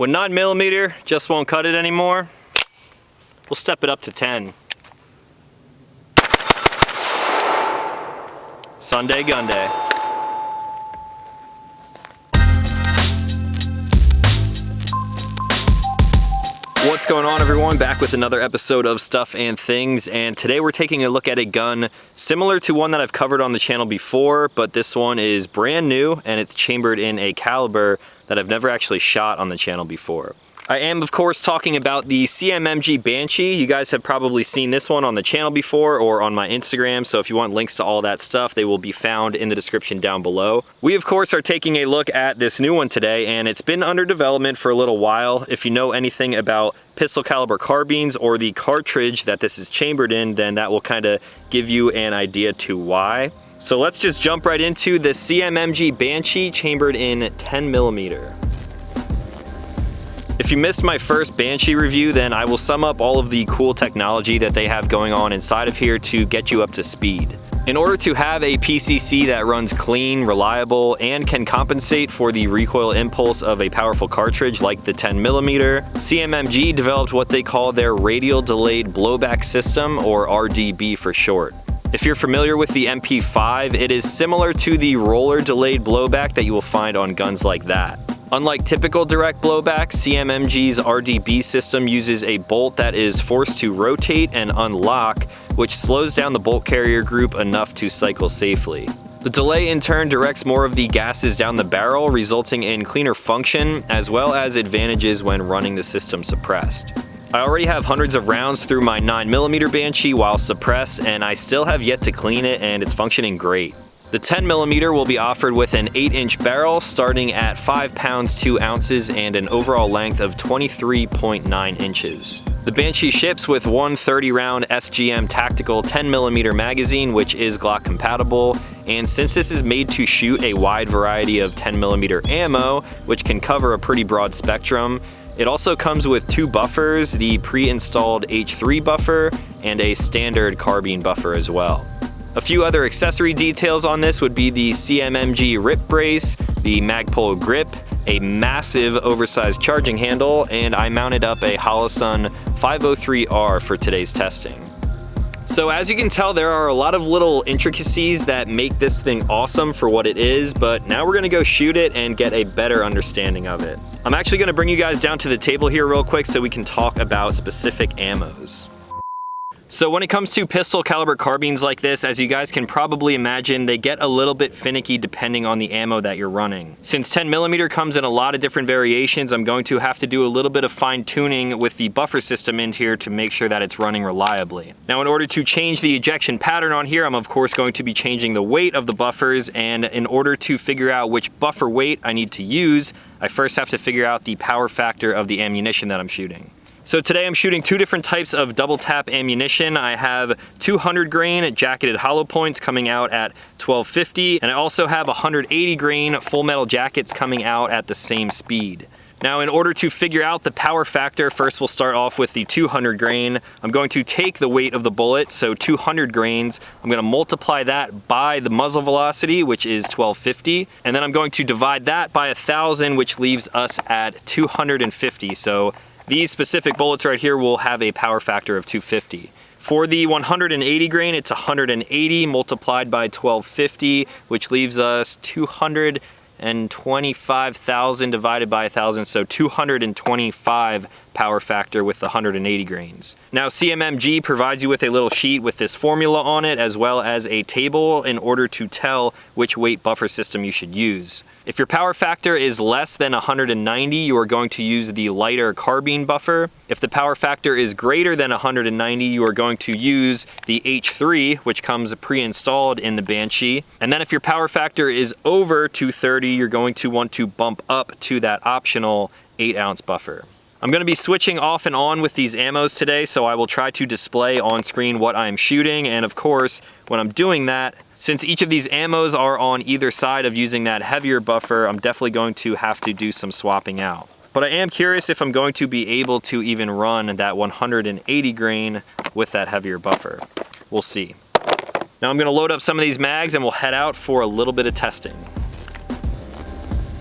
When 9mm just won't cut it anymore, we'll step it up to 10. Sunday GUNDAY. What's going on, everyone? Back with another episode of Stuff and Things, and today we're taking a look at a gun similar to one that I've covered on the channel before, but this one is brand new and it's chambered in a caliber that I've never actually shot on the channel before. I am, of course, talking about the CMMG Banshee. You guys have probably seen this one on the channel before or on my Instagram, so if you want links to all that stuff, they will be found in the description down below. We, of course, are taking a look at this new one today, and it's been under development for a little while. If you know anything about pistol caliber carbines or the cartridge that this is chambered in, then that will kind of give you an idea to why. So let's just jump right into the CMMG Banshee chambered in 10mm. If you missed my first Banshee review, then I will sum up all of the cool technology that they have going on inside of here to get you up to speed. In order to have a PCC that runs clean, reliable, and can compensate for the recoil impulse of a powerful cartridge like the 10mm, CMMG developed what they call their Radial Delayed Blowback System, or RDB for short. If you're familiar with the MP5, it is similar to the roller delayed blowback that you will find on guns like that. Unlike typical direct blowback, CMMG's RDB system uses a bolt that is forced to rotate and unlock, which slows down the bolt carrier group enough to cycle safely. The delay in turn directs more of the gases down the barrel, resulting in cleaner function as well as advantages when running the system suppressed. I already have hundreds of rounds through my 9mm Banshee while suppressed, and I still have yet to clean it, and it's functioning great. The 10mm will be offered with an 8-inch barrel starting at 5 pounds 2 ounces and an overall length of 23.9 inches. The Banshee ships with one 30-round SGM tactical 10mm magazine, which is Glock compatible, and since this is made to shoot a wide variety of 10mm ammo, which can cover a pretty broad spectrum, it also comes with two buffers, the pre-installed H3 buffer and a standard carbine buffer as well. A few other accessory details on this would be the CMMG rip brace, the Magpul grip, a massive oversized charging handle, and I mounted up a Holosun 503R for today's testing. So as you can tell, there are a lot of little intricacies that make this thing awesome for what it is, but now we're gonna go shoot it and get a better understanding of it. I'm actually gonna bring you guys down to the table here real quick so we can talk about specific ammos. So when it comes to pistol caliber carbines like this, as you guys can probably imagine, they get a little bit finicky depending on the ammo that you're running. Since 10mm comes in a lot of different variations, I'm going to have to do a little bit of fine tuning with the buffer system in here to make sure that it's running reliably. Now, in order to change the ejection pattern on here, I'm of course going to be changing the weight of the buffers, and in order to figure out which buffer weight I need to use, I first have to figure out the power factor of the ammunition that I'm shooting. So today I'm shooting two different types of double tap ammunition. I have 200 grain jacketed hollow points coming out at 1250, and I also have 180 grain full metal jackets coming out at the same speed. Now, in order to figure out the power factor, first we'll start off with the 200 grain. I'm going to take the weight of the bullet, so 200 grains. I'm going to multiply that by the muzzle velocity, which is 1250, and then I'm going to divide that by 1,000, which leaves us at 250. So these specific bullets right here will have a power factor of 250. For the 180 grain, it's 180 multiplied by 1250, which leaves us 225,000 divided by 1,000, so 225 power factor with the 180 grains. Now, CMMG provides you with a little sheet with this formula on it, as well as a table in order to tell which weight buffer system you should use. If your power factor is less than 190, you are going to use the lighter carbine buffer. If the power factor is greater than 190, you are going to use the H3, which comes pre-installed in the Banshee. And then if your power factor is over 230, you're going to want to bump up to that optional 8-ounce buffer. I'm going to be switching off and on with these ammos today, so I will try to display on screen what I'm shooting, and of course, when I'm doing that, since each of these ammos are on either side of using that heavier buffer, I'm definitely going to have to do some swapping out. But I am curious if I'm going to be able to even run that 180 grain with that heavier buffer. We'll see. Now I'm going to load up some of these mags and we'll head out for a little bit of testing.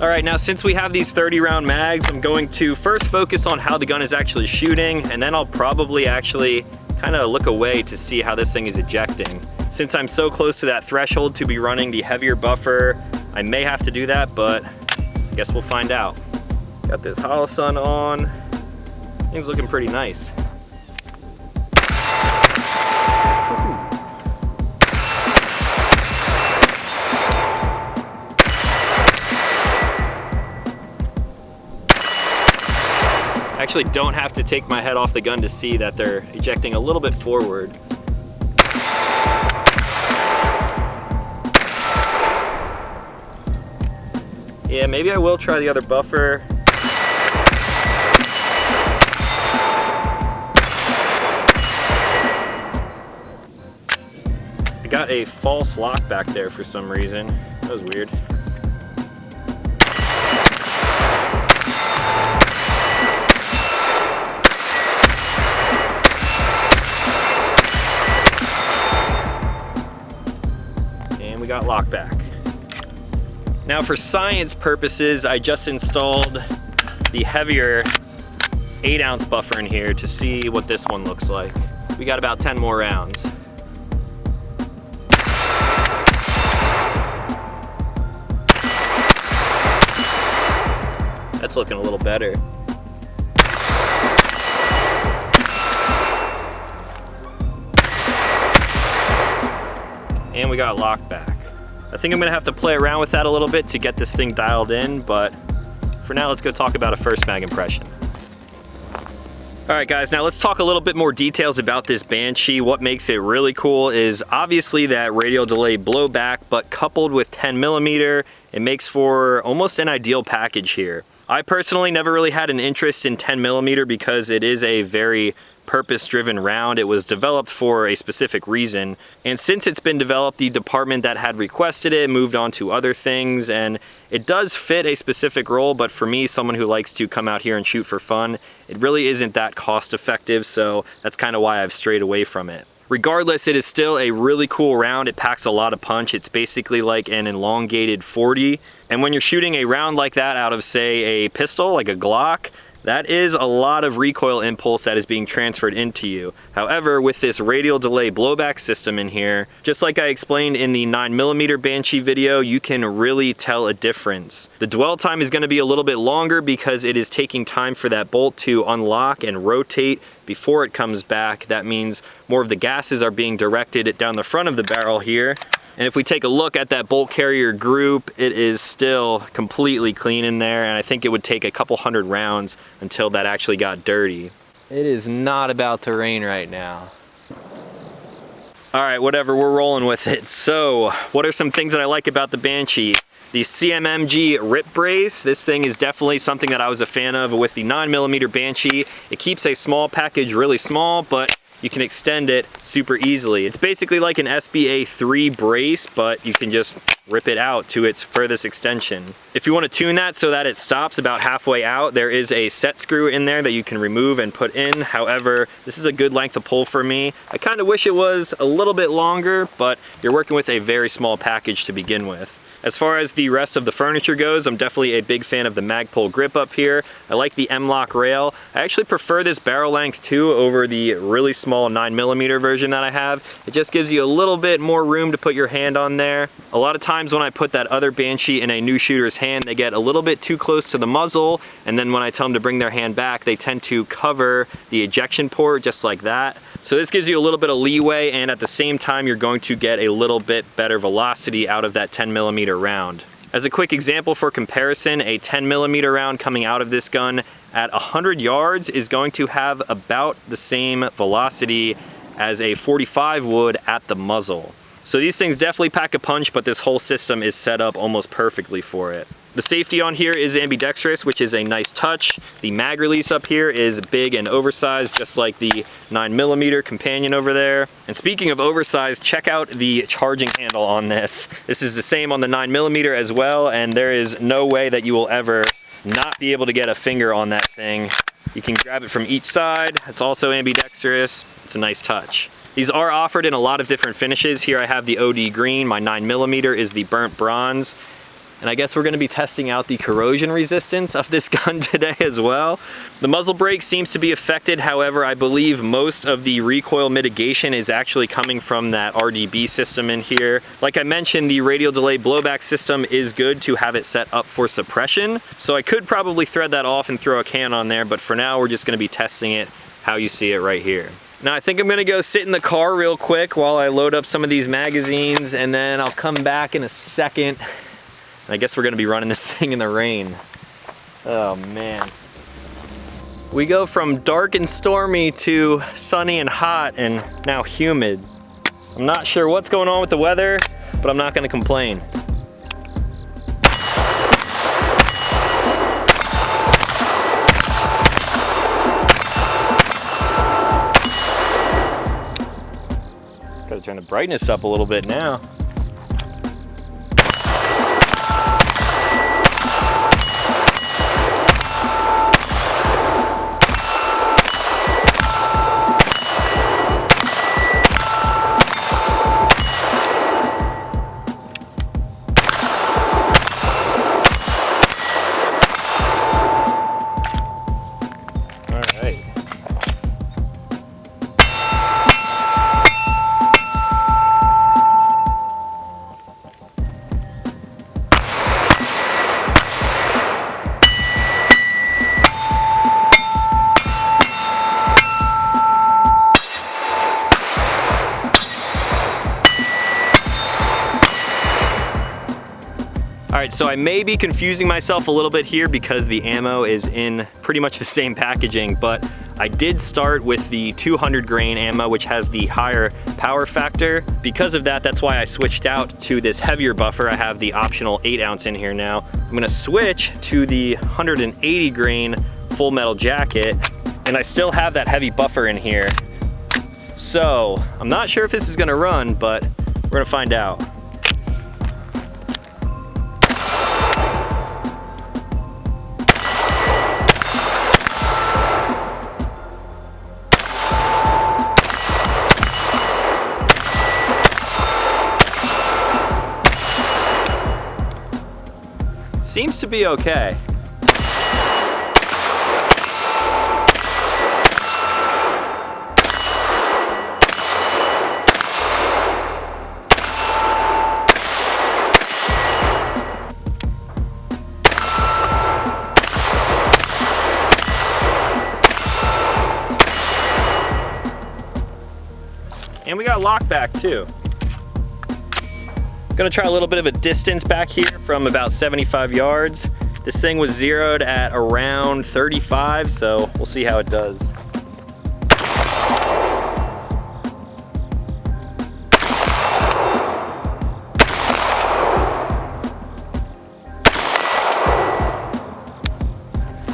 All right, now since we have these 30 round mags, I'm going to first focus on how the gun is actually shooting, and then I'll probably actually kind of look away to see how this thing is ejecting. Since I'm so close to that threshold to be running the heavier buffer, I may have to do that, but I guess we'll find out. Got this Holosun on. Thing's looking pretty nice. Actually don't have to take my head off the gun to see that they're ejecting a little bit forward. Yeah, maybe I will try the other buffer. I got a false lock back there for some reason. That was weird. We got lockback. Now for science purposes, I just installed the heavier 8-ounce buffer in here to see what this one looks like. We got about 10 more rounds. That's looking a little better. And we got lockback. I think I'm gonna have to play around with that a little bit to get this thing dialed in, but for now, let's go talk about a first mag impression. All right, guys, now let's talk a little bit more details about this Banshee. What makes it really cool is obviously that radial delay blowback, but coupled with 10mm, it makes for almost an ideal package here. I personally never really had an interest in 10mm because it is a very purpose-driven round. It was developed for a specific reason, and since it's been developed, the department that had requested it moved on to other things, and it does fit a specific role, but for me, someone who likes to come out here and shoot for fun, it really isn't that cost-effective, so that's kind of why I've strayed away from it. Regardless, it is still a really cool round. It packs a lot of punch. It's basically like an elongated 40, and when you're shooting a round like that out of, say, a pistol, like a Glock, that is a lot of recoil impulse that is being transferred into you. However, with this radial delay blowback system in here, just like I explained in the 9mm Banshee video, you can really tell a difference. The dwell time is going to be a little bit longer because it is taking time for that bolt to unlock and rotate before it comes back. That means more of the gases are being directed down the front of the barrel here. And if we take a look at that bolt carrier group, it is still completely clean in there, and I think it would take a couple hundred rounds until that actually got dirty. It is not about to rain right now. All right, whatever, we're rolling with it. So, what are some things that I like about the Banshee? The CMMG rip brace. This thing is definitely something that I was a fan of with the 9mm Banshee. It keeps a small package really small, but you can extend it super easily. It's basically like an SBA 3 brace, but you can just rip it out to its furthest extension. If you want to tune that so that it stops about halfway out, there is a set screw in there that you can remove and put in. However, this is a good length of pull for me. I kind of wish it was a little bit longer, but you're working with a very small package to begin with. As far as the rest of the furniture goes, I'm definitely a big fan of the Magpul grip up here. I like the M-LOK rail. I actually prefer this barrel length too over the really small 9mm version that I have. It just gives you a little bit more room to put your hand on there. A lot of times when I put that other Banshee in a new shooter's hand, they get a little bit too close to the muzzle, and then when I tell them to bring their hand back, they tend to cover the ejection port just like that. So this gives you a little bit of leeway, and at the same time, you're going to get a little bit better velocity out of that 10mm round. As a quick example for comparison, a 10mm round coming out of this gun at 100 yards is going to have about the same velocity as a 45 would at the muzzle. So these things definitely pack a punch, but this whole system is set up almost perfectly for it. The safety on here is ambidextrous, which is a nice touch. The mag release up here is big and oversized, just like the 9mm companion over there. And speaking of oversized, check out the charging handle on this. This is the same on the 9mm as well, and there is no way that you will ever not be able to get a finger on that thing. You can grab it from each side. It's also ambidextrous. It's a nice touch. These are offered in a lot of different finishes. Here I have the OD green. My 9mm is the burnt bronze. And I guess we're gonna be testing out the corrosion resistance of this gun today as well. The muzzle brake seems to be affected. However, I believe most of the recoil mitigation is actually coming from that RDB system in here. Like I mentioned, the radial delay blowback system is good to have it set up for suppression. So I could probably thread that off and throw a can on there, but for now, we're just gonna be testing it how you see it right here. Now I think I'm gonna go sit in the car real quick while I load up some of these magazines, and then I'll come back in a second. I guess we're gonna be running this thing in the rain. Oh man. We go from dark and stormy to sunny and hot and now humid. I'm not sure what's going on with the weather, but I'm not gonna complain. Gotta turn the brightness up a little bit now. All right, so I may be confusing myself a little bit here because the ammo is in pretty much the same packaging, but I did start with the 200 grain ammo, which has the higher power factor. Because of that, that's why I switched out to this heavier buffer. I have the optional 8 ounce in here now. I'm gonna switch to the 180 grain full metal jacket, and I still have that heavy buffer in here. So I'm not sure if this is gonna run, but we're gonna find out. Seems to be okay. And we got lockback too. Gonna try a little bit of a distance back here from about 75 yards. This thing was zeroed at around 35, so we'll see how it does.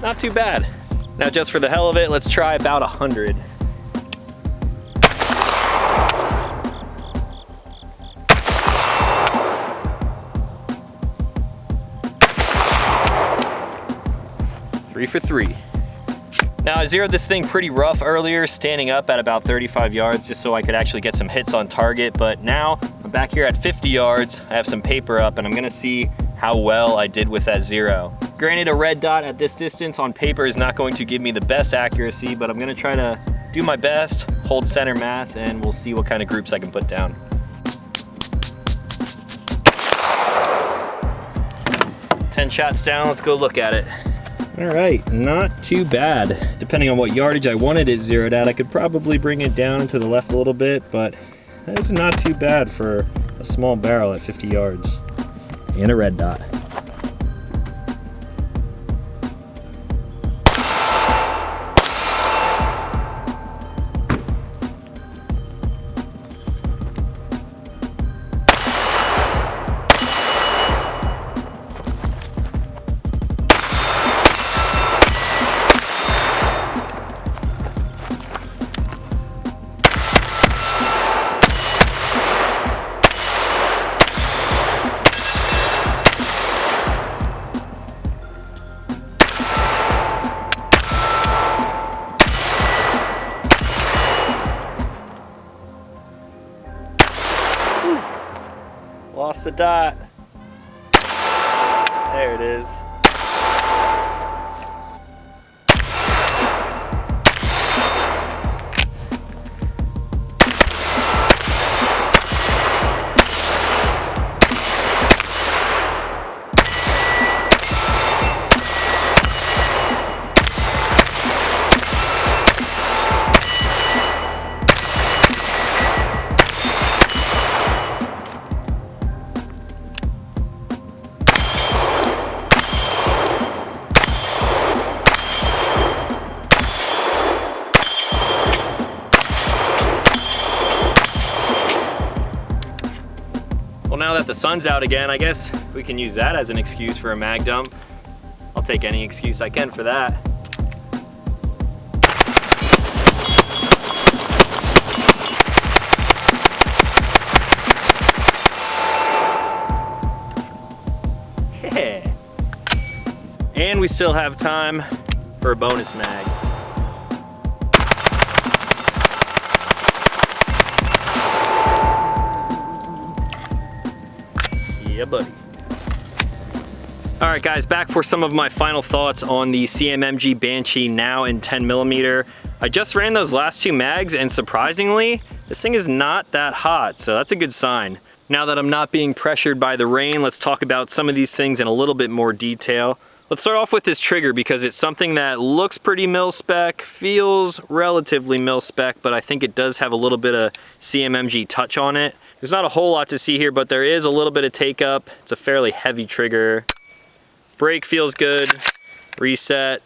Not too bad. Now just for the hell of it, let's try about 100. Three for 3. Now I zeroed this thing pretty rough earlier, standing up at about 35 yards just so I could actually get some hits on target, but now I'm back here at 50 yards. I have some paper up and I'm gonna see how well I did with that zero. Granted, a red dot at this distance on paper is not going to give me the best accuracy, but I'm gonna try to do my best, hold center mass, and we'll see what kind of groups I can put down. 10 shots down, let's go look at it. All right, not too bad. Depending on what yardage I wanted it zeroed at, I could probably bring it down to the left a little bit, but that's not too bad for a small barrel at 50 yards. And a red dot. Lost the dot. it is. Well, now that the sun's out again, I guess we can use that as an excuse for a mag dump. I'll take any excuse I can for that. Yeah. And we still have time for a bonus mag. Yeah, buddy. All right, guys, back for some of my final thoughts on the CMMG Banshee now in 10mm. I just ran those last two mags, and surprisingly, this thing is not that hot, so that's a good sign. Now that I'm not being pressured by the rain, let's talk about some of these things in a little bit more detail. Let's start off with this trigger because it's something that looks pretty mil-spec, feels relatively mil-spec, but I think it does have a little bit of CMMG touch on it. There's not a whole lot to see here, but there is a little bit of take-up. It's a fairly heavy trigger. Brake feels good. Reset.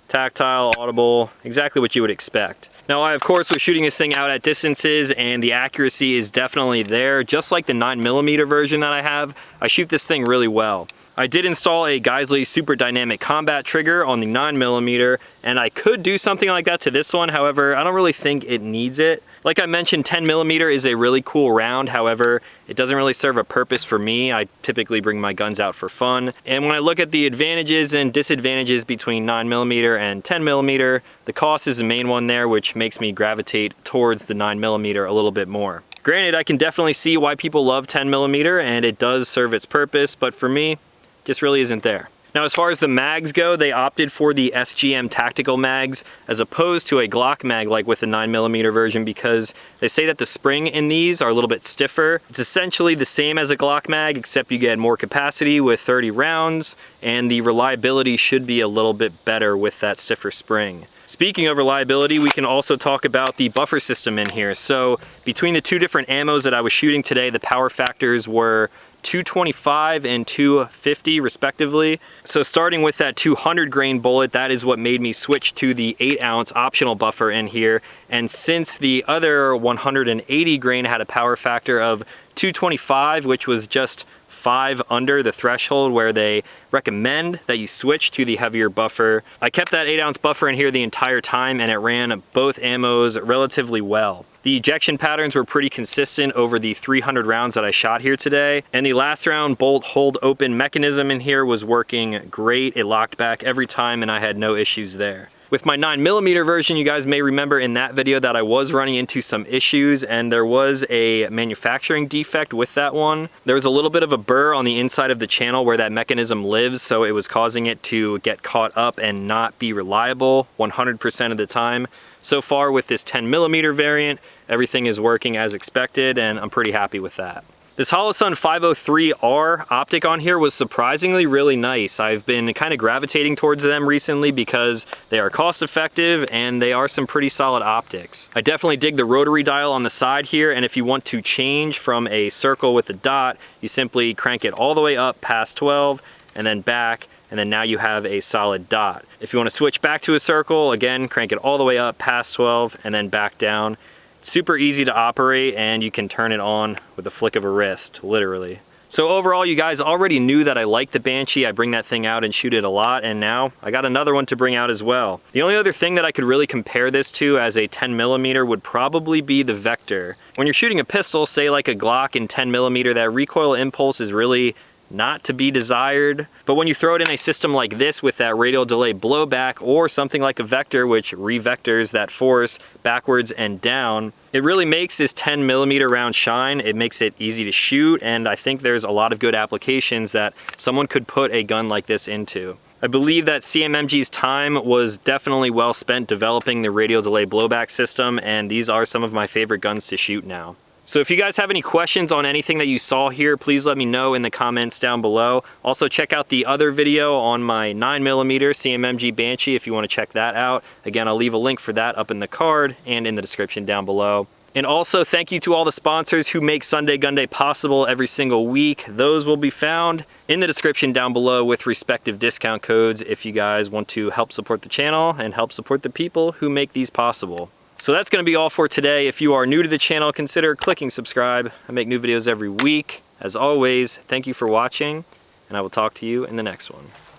Tactile, audible, exactly what you would expect. Now, I of course was shooting this thing out at distances, and the accuracy is definitely there. Just like the 9mm version that I have, I shoot this thing really well. I did install a Geissele Super Dynamic Combat trigger on the 9mm, and I could do something like that to this one. However, I don't really think it needs it. Like I mentioned, 10mm is a really cool round. However, it doesn't really serve a purpose for me. I typically bring my guns out for fun. And when I look at the advantages and disadvantages between 9mm and 10mm, the cost is the main one there, which makes me gravitate towards the 9mm a little bit more. Granted, I can definitely see why people love 10mm, and it does serve its purpose, but for me, just really isn't there. Now, as far as the mags go, they opted for the SGM tactical mags as opposed to a Glock mag like with the 9mm version, because they say that the spring in these are a little bit stiffer. It's essentially the same as a Glock mag, except you get more capacity with 30 rounds, and the reliability should be a little bit better with that stiffer spring. Speaking of reliability, we can also talk about the buffer system in here. So between the two different ammos that I was shooting today, the power factors were 225 and 250 respectively. So starting with that 200 grain bullet, that is what made me switch to the 8-ounce optional buffer in here. And since the other 180 grain had a power factor of 225, which was just 5 under the threshold where they recommend that you switch to the heavier buffer, I kept that 8-ounce buffer in here the entire time, and it ran both ammos relatively well. The ejection patterns were pretty consistent over the 300 rounds that I shot here today, and the last round bolt hold open mechanism in here was working great. It locked back every time and I had no issues there. With my 9mm version, you guys may remember in that video that I was running into some issues, and there was a manufacturing defect with that one. There was a little bit of a burr on the inside of the channel where that mechanism lives, so it was causing it to get caught up and not be reliable 100% of the time. So far with this 10mm variant, everything is working as expected, and I'm pretty happy with that. This Holosun 503R optic on here was surprisingly really nice. I've been kind of gravitating towards them recently because they are cost effective and they are some pretty solid optics. I definitely dig the rotary dial on the side here, and if you want to change from a circle with a dot, you simply crank it all the way up past 12 and then back, and then now you have a solid dot. If you want to switch back to a circle, again, crank it all the way up past 12 and then back down. Super easy to operate, and you can turn it on with a flick of a wrist, literally. So overall, you guys already knew that I like the Banshee. I bring that thing out and shoot it a lot, and now I got another one to bring out as well. The only other thing that I could really compare this to as a 10mm would probably be the Vector. When you're shooting a pistol, say like a Glock in 10mm, that recoil impulse is really not to be desired. But when you throw it in a system like this with that radial delay blowback, or something like a vector which re-vectors that force backwards and down, it really makes this 10mm round shine. It makes it easy to shoot, and I think there's a lot of good applications that someone could put a gun like this into. I believe that CMMG's time was definitely well spent developing the radial delay blowback system, and these are some of my favorite guns to shoot now. So if you guys have any questions on anything that you saw here, please let me know in the comments down below. Also check out the other video on my 9mm CMMG Banshee if you want to check that out. Again, I'll leave a link for that up in the card and in the description down below. And also thank you to all the sponsors who make Sunday GUNDAY possible every single week. Those will be found in the description down below with respective discount codes if you guys want to help support the channel and help support the people who make these possible. So that's going to be all for today. If you are new to the channel, consider clicking subscribe. I make new videos every week. As always, thank you for watching, and I will talk to you in the next one.